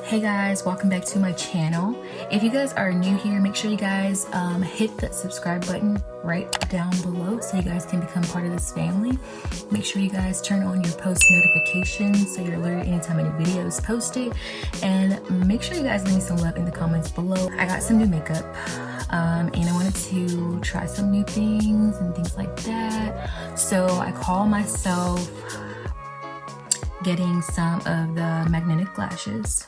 Hey guys, welcome back to my channel. If you guys are new here, make sure you guys hit that subscribe button right down below so you guys can become part of this family. Make sure you guys turn on your post notifications so you're alerted anytime any video is posted, and make sure you guys leave me some love in the comments below. I got some new makeup and I wanted to try some new things and things like that, so I call myself getting some of the magnetic lashes.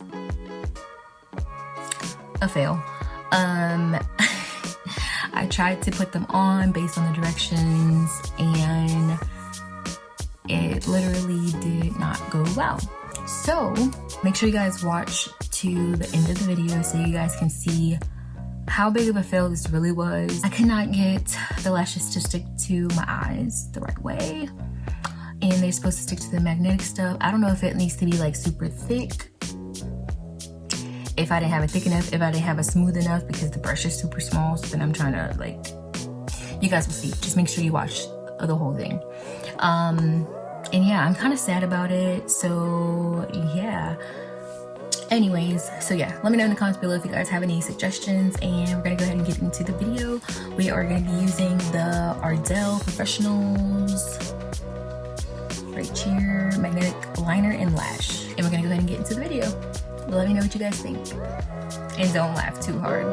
A fail. I tried to put them on based on the directions and it literally did not go well. So make sure you guys watch to the end of the video so you guys can see how big of a fail this really was. I could not get the lashes to stick to my eyes the right way, and they're supposed to stick to the magnetic stuff. I don't know if it needs to be like super thick, if I didn't have it thick enough, if I didn't have it smooth enough, because the brush is super small. So then I'm trying to like, you guys will see. Just make sure you watch the whole thing. And yeah, I'm kind of sad about it. So yeah. Anyways, so yeah, let me know in the comments below if you guys have any suggestions, and we're gonna go ahead and get into the video. We are gonna be using the Ardell Professionals right here magnetic liner and lash, and we're gonna go ahead and get into the video. Let me know what you guys think, and don't laugh too hard.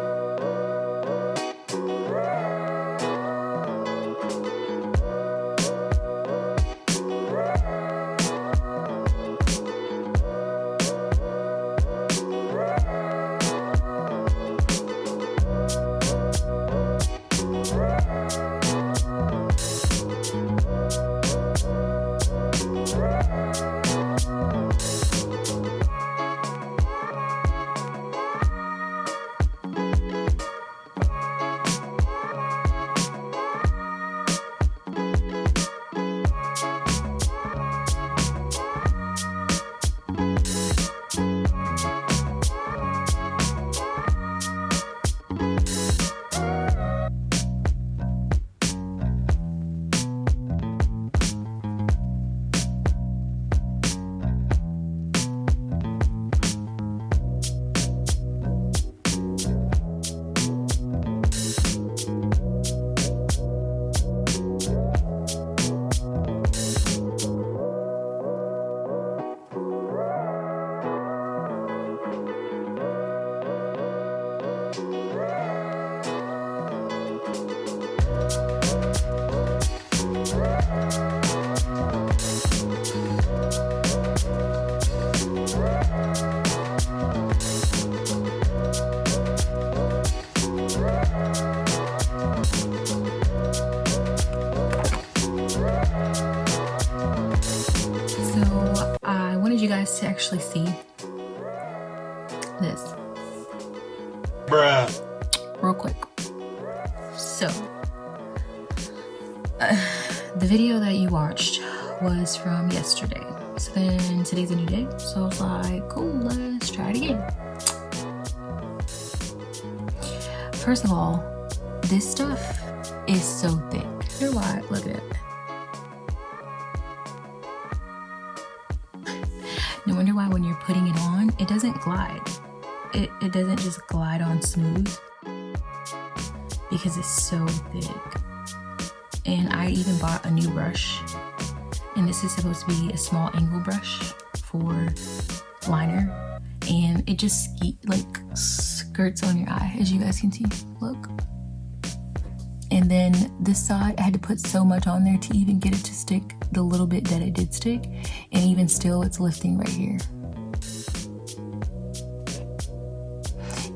You guys to actually see this real quick. So the video that you watched was from yesterday, so then today's a new day, so I was like, cool, let's try it again. First of all, this stuff is so thick. You know why? Look at it. No wonder why when you're putting it on, it doesn't glide. It doesn't just glide on smooth because it's so thick. And I even bought a new brush, and this is supposed to be a small angle brush for liner, and it just like skirts on your eye, as you guys can see. Look. And then this side, I had to put so much on there to even get it to stick the little bit that it did stick, and even still it's lifting right here.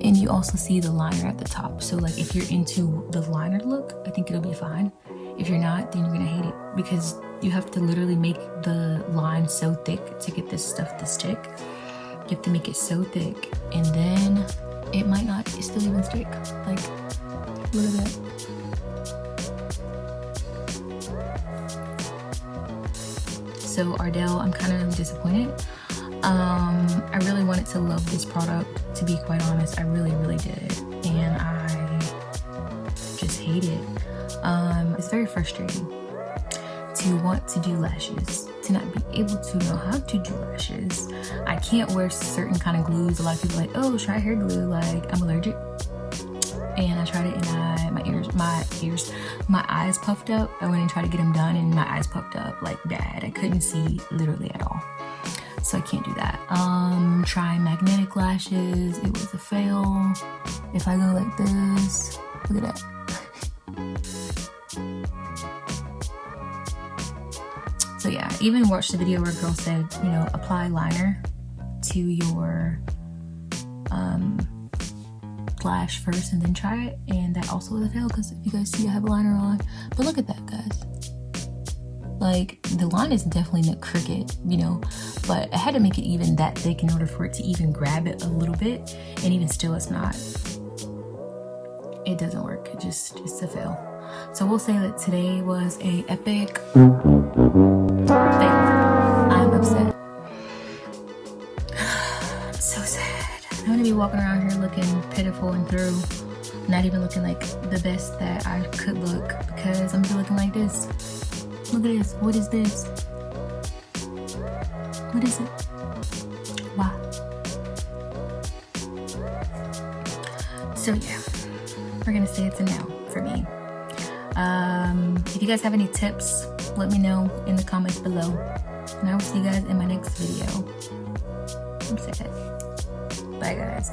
And you also see the liner at the top, so like if you're into the liner look, I think it'll be fine. If you're not, then you're gonna hate it, because you have to literally make the line so thick to get this stuff to stick. You have to make it so thick, and then it might not still even stick. Like, look at that. So Ardell, I'm kind of disappointed. I really wanted to love this product, to be quite honest. I really did, and I just hate it. It's very frustrating to want to do lashes, to not be able to know how to do lashes. I can't wear certain kind of glues. A lot of people are like, oh, try hair glue. Like, I'm allergic. And I tried it and my eyes puffed up. I went and tried to get them done and my eyes puffed up like bad. I couldn't see literally at all. So I can't do that. Trying magnetic lashes, it was a fail. If I go like this, look at that. So yeah, even watched the video where a girl said, you know, apply liner to your lash first and then try it, and that also was a fail because if you guys see I have a liner on. But look at that, guys. Like, the line is definitely not crooked, you know, but I had to make it even that thick in order for it to even grab it a little bit, and even still it doesn't work. It's a fail. So we'll say that today was a epic fail. I'm upset. So sad. I'm gonna be walking around here looking pitiful and through, not even looking like the best that I could look, because I'm just looking like this. Look at this. What is this? What is it? Why? So yeah, we're gonna say it's a no for me. If you guys have any tips, let me know in the comments below. And I will see you guys in my next video. I'm sad. Bye guys.